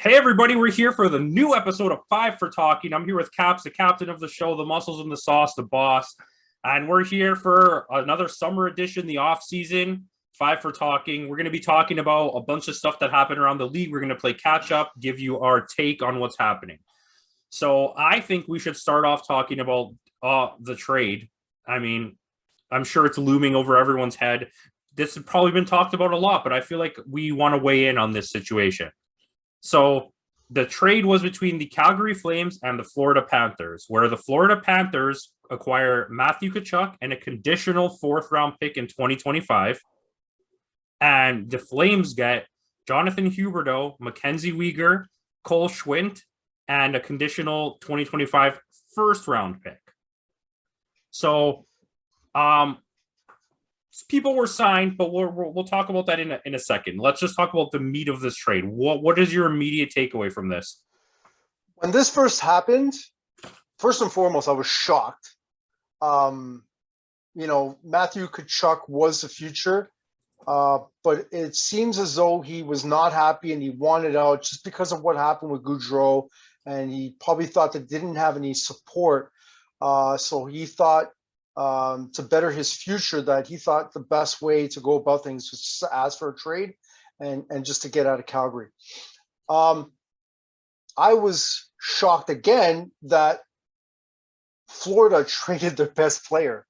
Hey everybody, we're here for the new episode of Five for Talking. I'm here with Caps, the captain of the show, the muscles in the sauce, the boss. And we're here for another summer edition, the off season, Five for Talking. We're going to be talking about a bunch of stuff that happened around the league. We're going to play catch up, give you our take on what's happening. So I think we should start off talking about the trade. I mean, I'm sure it's looming over everyone's head. This has probably been talked about a lot, but I feel like we want to weigh in on this situation. So the trade was between the Calgary Flames and the Florida Panthers, where the Florida Panthers acquire Matthew Tkachuk and a conditional fourth-round pick in 2025. And the Flames get Jonathan Huberdeau, Mackenzie Weegar, Cole Schwindt, and a conditional 2025 first-round pick. So people were signed, but we'll talk about that in a second. Let's just talk about the meat of this trade. What is your immediate takeaway from this? When this first happened, first and foremost, I was shocked. Matthew Tkachuk was the future, but it seems as though he was not happy and he wanted out just because of what happened with Gaudreau, and he probably thought that didn't have any support. So he thought, to better his future, that he thought the best way to go about things was just to ask for a trade and just to get out of Calgary. I was shocked again that Florida traded their best player.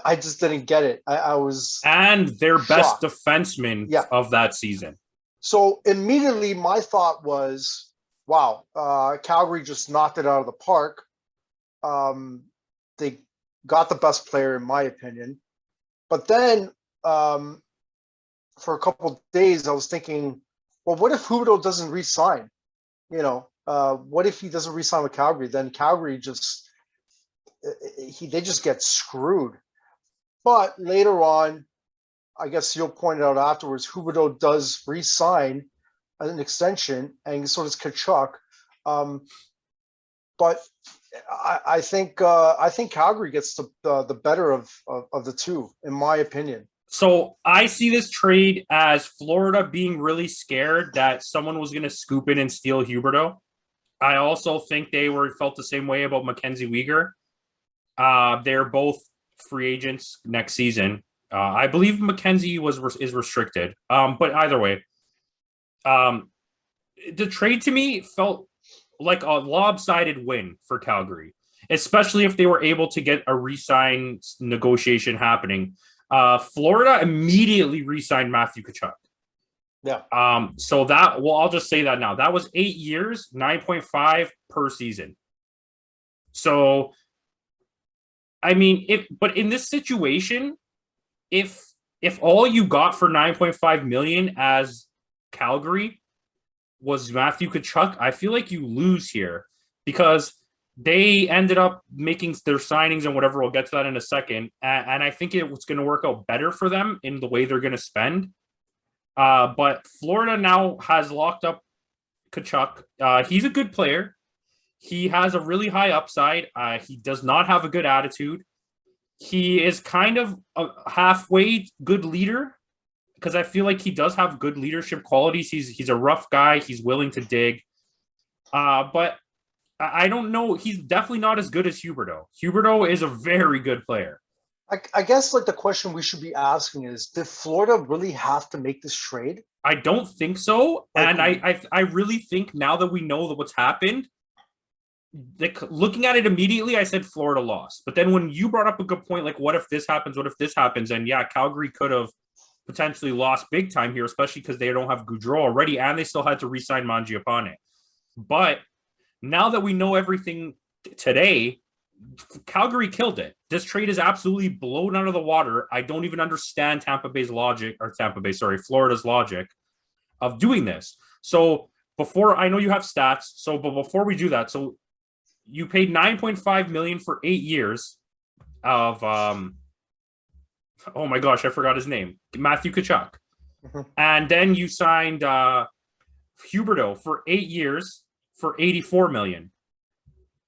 I just didn't get it. I was and their shocked. Best defenseman of that season. So immediately my thought was, wow, Calgary just knocked it out of the park. They got the best player, in my opinion. But then for a couple of days, I was thinking, well, what if Huberdeau doesn't re-sign? What if he doesn't re-sign with Calgary? Then Calgary they just get screwed. But later on, I guess you'll point it out afterwards, Huberdeau does re-sign an extension, and so does Tkachuk. But I think Calgary gets the better of the two, in my opinion. So I see this trade as Florida being really scared that someone was going to scoop in and steal Huberdeau. I also think they felt the same way about Mackenzie Weegar. They're both free agents next season. I believe Mackenzie is restricted. But either way, the trade to me felt like a lopsided win for Calgary, especially if they were able to get a re-sign negotiation happening. Florida immediately re-signed Matthew Tkachuk. Yeah. So I'll just say that now. That was 8 years, 9.5 per season. So, I mean, but in this situation, if all you got for $9.5 million as Calgary was Matthew Tkachuk, I feel like you lose here because they ended up making their signings and whatever. We'll get to that in a second. And I think it's going to work out better for them in the way they're going to spend. But Florida now has locked up Tkachuk. He's a good player. He has a really high upside. He does not have a good attitude. He is kind of a halfway good leader, because I feel like he does have good leadership qualities. He's a rough guy. He's willing to dig. But I don't know. He's definitely not as good as Huberdeau. Huberdeau is a very good player. I guess the question we should be asking is, did Florida really have to make this trade? I don't think so. And I really think now that we know what's happened, looking at it immediately, I said Florida lost. But then when you brought up a good point, like what if this happens? What if this happens? And yeah, Calgary could have potentially lost big time here, especially because they don't have Gaudreau already, and they still had to re-sign Mangiapane. But now that we know everything today, Calgary killed it. This trade is absolutely blown out of the water. I don't even understand Florida's logic of doing this. So I know you have stats. But before we do that, so you paid $9.5 million for 8 years of oh my gosh, I forgot his name, Matthew Tkachuk. Mm-hmm. And then you signed Huberdeau for 8 years for $84 million.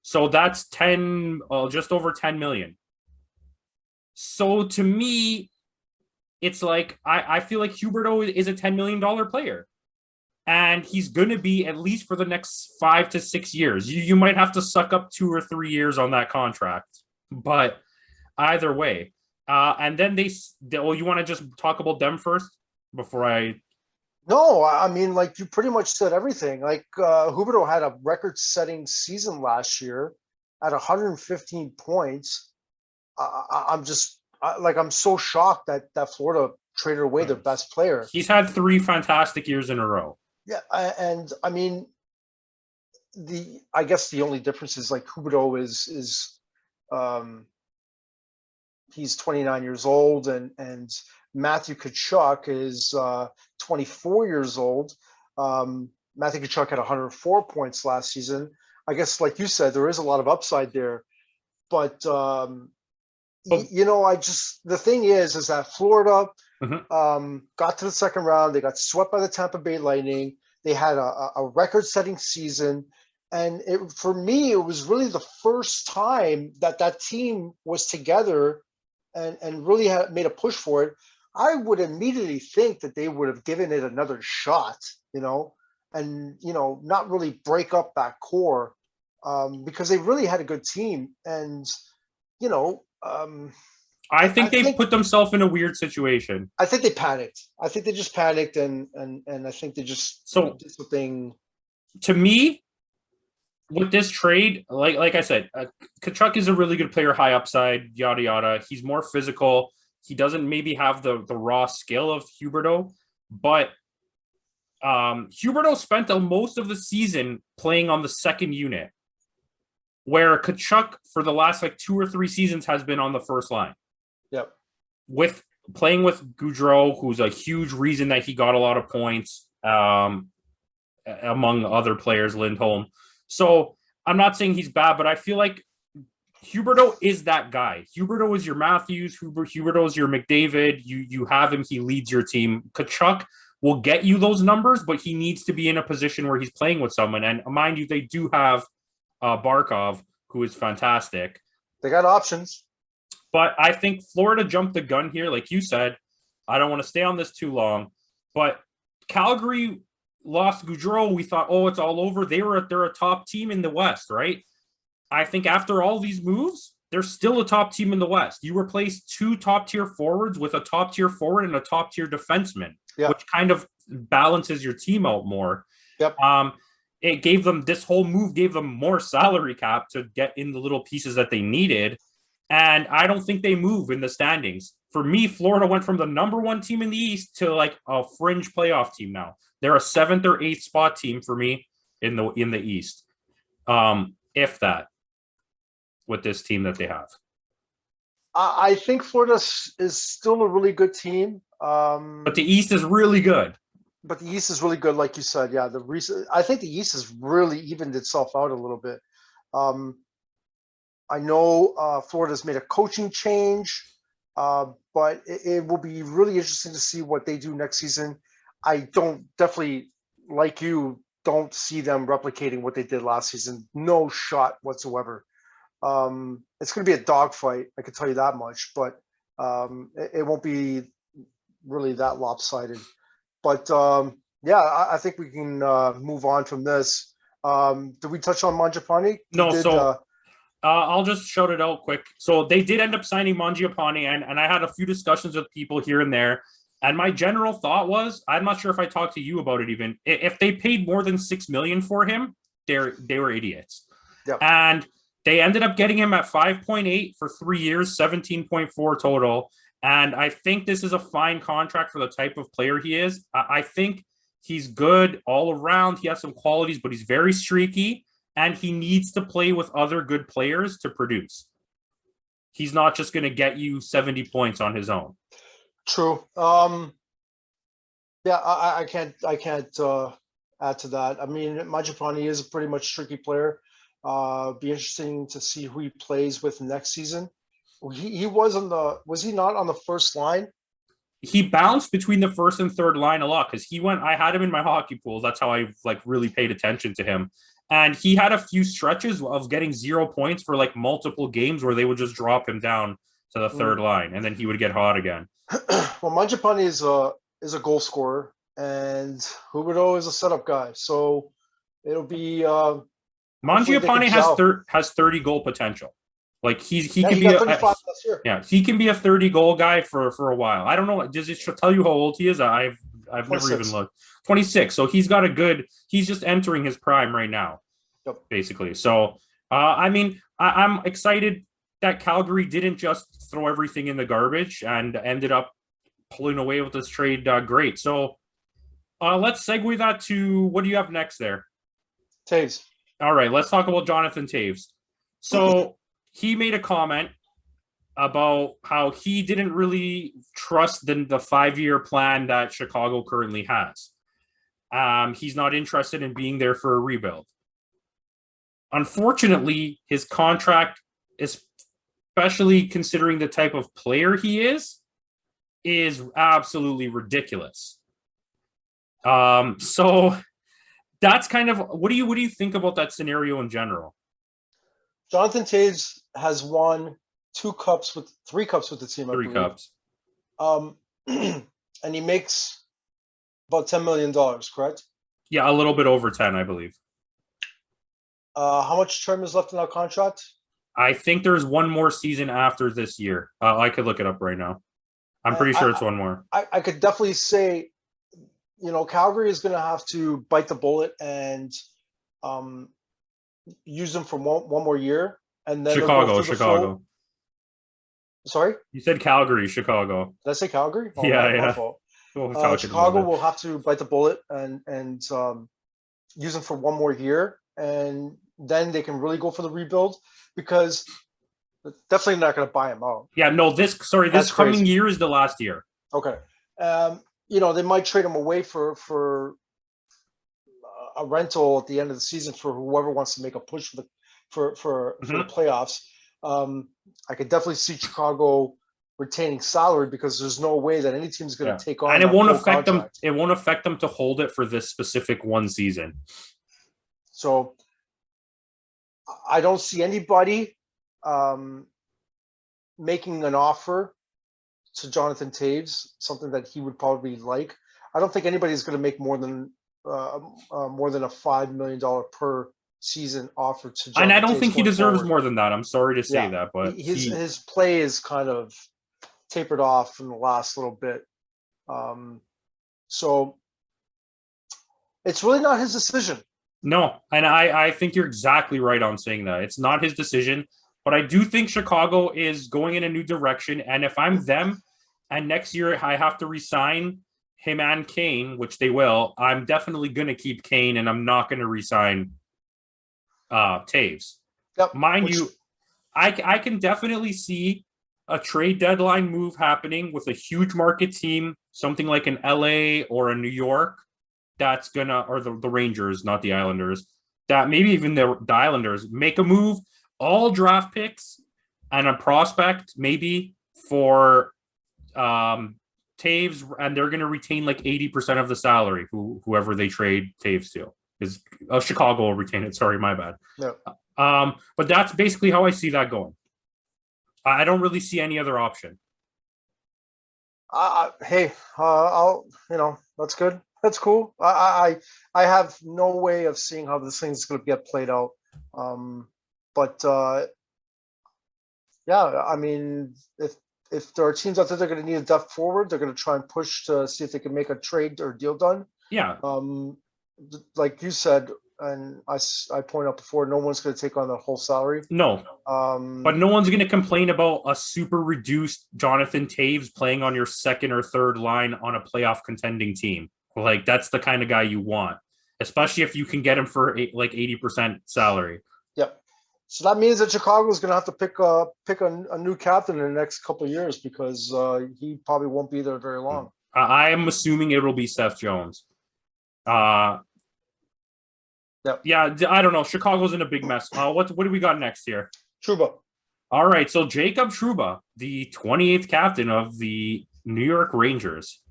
So that's just over $10 million. So to me, it's like I feel like Huberdeau is a $10 million player. and he's going to be at least for the next 5 to 6 years. You might have to suck up 2 or 3 years on that contract, but either way. And then well, you want to just talk about them first before I? No, I mean, like you pretty much said everything. Like Huberdeau had a record-setting season last year at 115 points. I'm just I'm so shocked that Florida traded away their best player. He's had 3 fantastic years in a row. Yeah, and I mean, I guess the only difference is like Huberdeau is he's 29 years old, and Matthew Tkachuk is 24 years old. Matthew Tkachuk had 104 points last season. I guess, like you said, there is a lot of upside there, but the thing is that Florida got to the second round. They got swept by the Tampa Bay Lightning. They had a record-setting season. And for me, it was really the first time that team was together and really made a push for it. I would immediately think that they would have given it another shot, and, not really break up that core because they really had a good team. And, I think they put themselves in a weird situation. I think they panicked. I think they just panicked, and I think they just did something. To me, with this trade, like I said, Tkachuk is a really good player, high upside, yada yada. He's more physical. He doesn't maybe have the raw skill of Huberdeau, but Huberdeau spent most of the season playing on the second unit, where Tkachuk for the last 2 or 3 seasons has been on the first line. Yep. With playing with Gaudreau, who's a huge reason that he got a lot of points, among other players, Lindholm. So I'm not saying he's bad, but I feel like Huberdeau is that guy. Huberdeau is your Matthews. Huberdeau is your McDavid. You have him. He leads your team. Tkachuk will get you those numbers, but he needs to be in a position where he's playing with someone. And mind you, they do have Barkov, who is fantastic. They got options. But I think Florida jumped the gun here. Like you said, I don't want to stay on this too long, but Calgary lost Gaudreau. We thought, it's all over. They're a top team in the West, right? I think after all these moves, they're still a top team in the West. You replace 2 top-tier forwards with a top-tier forward and a top-tier defenseman, which kind of balances your team out more. Yep. It gave them, this whole move gave them more salary cap to get in the little pieces that they needed. And I don't think they move in the standings. For me, Florida went from the number 1 team in the East to a fringe playoff team now. They're a 7th or 8th spot team for me in the East. If that, with this team that they have. I think Florida is still a really good team. But the East is really good. But the East is really good, like you said. Yeah, I think the East has really evened itself out a little bit. I know Florida's made a coaching change, but it will be really interesting to see what they do next season. I definitely, like you, don't see them replicating what they did last season. No shot whatsoever. It's going to be a dogfight, I can tell you that much, but it won't be really that lopsided. But I think we can move on from this. Did we touch on Mangiapane? No, I'll just shout it out quick. So they did end up signing Mangiapane, and I had a few discussions with people here and there. And my general thought was, I'm not sure if I talked to you about it even, if they paid more than $6 million for him, they were idiots. Yep. And they ended up getting him at 5.8 for 3 years, 17.4 total. And I think this is a fine contract for the type of player he is. I think he's good all around. He has some qualities, but he's very streaky, and he needs to play with other good players to produce. He's not just going to get you 70 points on his own. True. I can't add to that. I mean, Mangiapane is a pretty much tricky player. Be interesting to see who he plays with next season. Was he not on the first line? He bounced between the first and third line a lot because I had him in my hockey pool. That's how I really paid attention to him. And he had a few stretches of getting 0 points for multiple games where they would just drop him down to the third line, and then he would get hot again. Well, Mangiapane is a goal scorer, and Huberdeau is a setup guy. So it'll be hopefully they can Mangiapane gel. has 30 goal potential. Like he Yeah, can he be got a 35 last year. yeah, he can be a 30 goal guy for a while. I don't know. Does it tell you how old he is? I've never even 26. looked. 26. So he's got a good. He's just entering his prime right now, Yep. basically. So I mean, I'm excited that Calgary didn't just throw everything in the garbage and ended up pulling away with this trade. Great. So let's segue that to what do you have next there? TOEWS. All right, let's talk about Jonathan Toews. So he made a comment about how he didn't really trust the 5-year plan that Chicago currently has. He's not interested in being there for a rebuild. Unfortunately, his contract, especially considering the type of player he is absolutely ridiculous. So that's kind of what do you think about that scenario in general? Jonathan Toews has won 3 cups with the team. 3 cups. And he makes about $10 million, correct? Yeah, a little bit over 10, I believe. How much term is left in that contract? I think there's one more season after this year. I could look it up right now. I'm pretty sure it's one more. I could definitely say, Calgary is going to have to bite the bullet and use them for one more year, and then Chicago. Sorry, you said Calgary, Chicago. Did I say Calgary? Oh, yeah. My fault. Chicago will have to bite the bullet and use them for one more year, and then they can really go for the rebuild, because they're definitely not going to buy him out. Yeah, no. This coming year is the last year. Okay. They might trade him away for a rental at the end of the season for whoever wants to make a push for the playoffs. I could definitely see Chicago retaining salary, because there's no way that any team is going to take on. And it won't affect them. It won't affect them to hold it for this specific one season. So I don't see anybody making an offer to Jonathan Toews, something that he would probably like. I don't think anybody's going to make more than a $5 million per season offer to Jonathan. And I don't Toews think he deserves forward. more than that. I'm sorry to say that, but his play is kind of tapered off in the last little bit. So it's really not his decision. No, and I think you're exactly right on saying that. It's not his decision, but I do think Chicago is going in a new direction. And if I'm them, and next year I have to re-sign him and Kane, which they will, I'm definitely going to keep Kane, and I'm not going to re-sign Toews. Yep. Mind you, I can definitely see a trade deadline move happening with a huge market team, something like an LA or a New York, that's gonna, or the Rangers, not the Islanders, that maybe even the Islanders make a move, all draft picks and a prospect maybe for Toews, and they're gonna retain like 80% of the salary, whoever they trade Toews to. Because Chicago will retain it. Sorry, my bad. No. But that's basically how I see that going. I don't really see any other option. Hey, that's good. That's cool. I have no way of seeing how this thing's going to get played out. Yeah, I mean, if there are teams out there that are going to need a depth forward, they're going to try and push to see if they can make a trade or deal done. Yeah. Like you said, and I pointed out before, no one's going to take on the whole salary. No. But no one's going to complain about a super reduced Jonathan Toews playing on your second or third line on a playoff contending team. Like, that's the kind of guy you want, especially if you can get him for like 80% salary. Yep. So that means that Chicago is going to have to pick a new captain in the next couple of years, because he probably won't be there very long. I am assuming it will be Seth Jones. Yep. Yeah, I don't know. Chicago's in a big mess. What do we got next here? Trouba. All right, so Jacob Trouba, the 28th captain of the New York Rangers,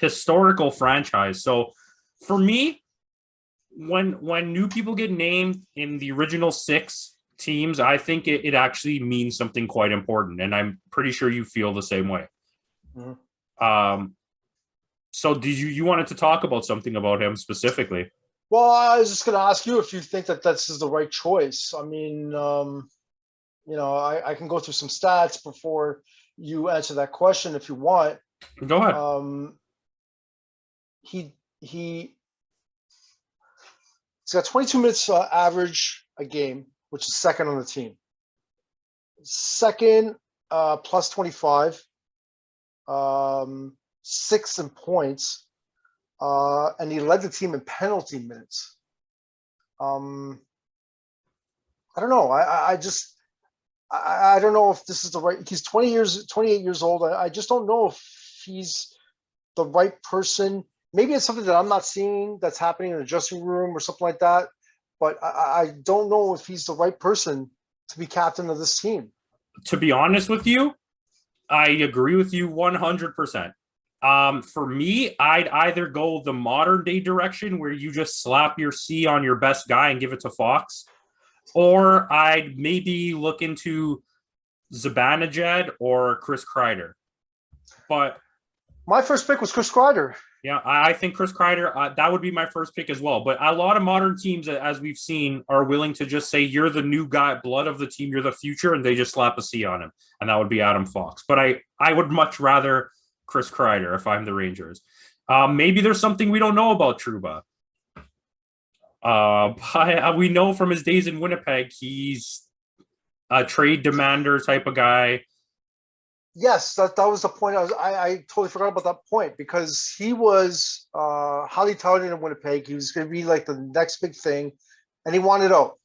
historical franchise. So for me, when new people get named in the original 6 teams, I think it actually means something quite important, and I'm pretty sure you feel the same way. Mm-hmm. So did you wanted to talk about something about him specifically? Well, I was just going to ask you if you think that this is the right choice. I mean, I can go through some stats before you answer that question if you want. Go ahead. He's got 22 minutes average a game, which is second on the team. Second, plus 25, sixth in points, and he led the team in penalty minutes. I don't know. I don't know if this is the right. He's 28 years old. I just don't know if he's the right person. Maybe it's something that I'm not seeing that's happening in the dressing room or something like that. But I don't know if he's the right person to be captain of this team. To be honest with you, I agree with you 100%. For me, I'd either go the modern day direction where you just slap your C on your best guy and give it to Fox, or I'd maybe look into Zibanejad or Chris Kreider. But my first pick was Chris Kreider. Yeah, I think Chris Kreider, that would be my first pick as well. But a lot of modern teams, as we've seen, are willing to just say, you're the new guy, blood of the team, you're the future, and they just slap a C on him. And that would be Adam Fox. But I would much rather Chris Kreider if I'm the Rangers. Maybe there's something we don't know about Trouba. But we know from his days in Winnipeg, he's a trade demander type of guy. Yes, that was the point. I totally forgot about that point because he was highly touted in Winnipeg. He was going to be like the next big thing, and he wanted out.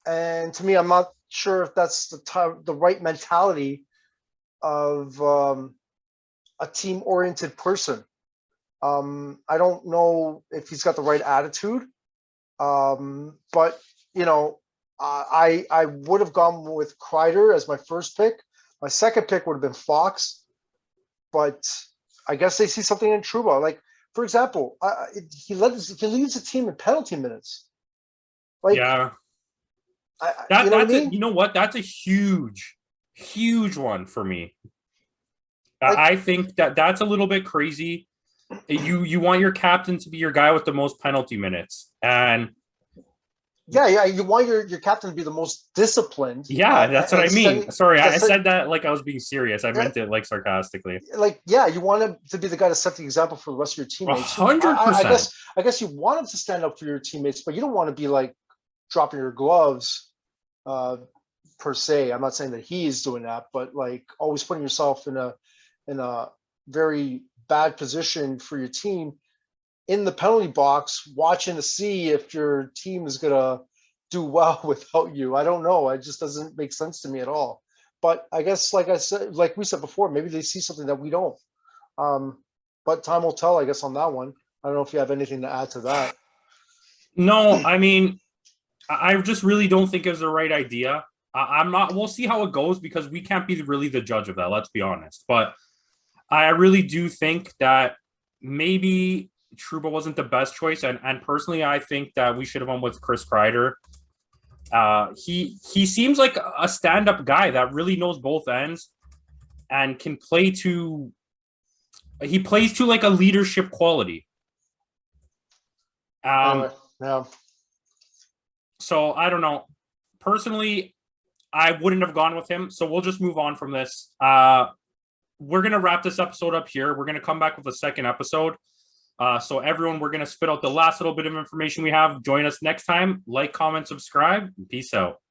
And to me, I'm not sure if that's the right mentality of a team-oriented person. I don't know if he's got the right attitude, but I would have gone with Kreider as my first pick. My second pick would have been Fox, but I guess they see something in Trouba. Like, for example, he leads the team in penalty minutes. Like, yeah, you know what I mean? You know what? That's a huge one for me. Like, I think that's a little bit crazy. You want your captain to be your guy with the most penalty minutes, and yeah, you want your captain to be the most disciplined. Yeah, that's what I mean. Sorry, I said that like I was being serious. I meant it like sarcastically. Like, yeah, you want him to be the guy to set the example for the rest of your teammates. 100%. I guess you want him to stand up for your teammates, but you don't want to be like dropping your gloves per se. I'm not saying that he is doing that, but like always putting yourself in a very bad position for your team in the penalty box, watching to see if your team is going to do well without you. I don't know. It just doesn't make sense to me at all. But I guess, like we said before, maybe they see something that we don't. But time will tell, I guess, on that one. I don't know if you have anything to add to that. No, I mean, I just really don't think it's the right idea. I'm not. We'll see how it goes because we can't be really the judge of that. Let's be honest. But I really do think that maybe Trouba wasn't the best choice, and personally, I think that we should have went with Chris Kreider. He seems like a stand-up guy that really knows both ends and can play to. He plays to like a leadership quality. Yeah. So I don't know. Personally, I wouldn't have gone with him. So we'll just move on from this. We're gonna wrap this episode up here. We're gonna come back with a second episode. So everyone, we're going to spit out the last little bit of information we have. Join us next time. Like, comment, subscribe. Peace out.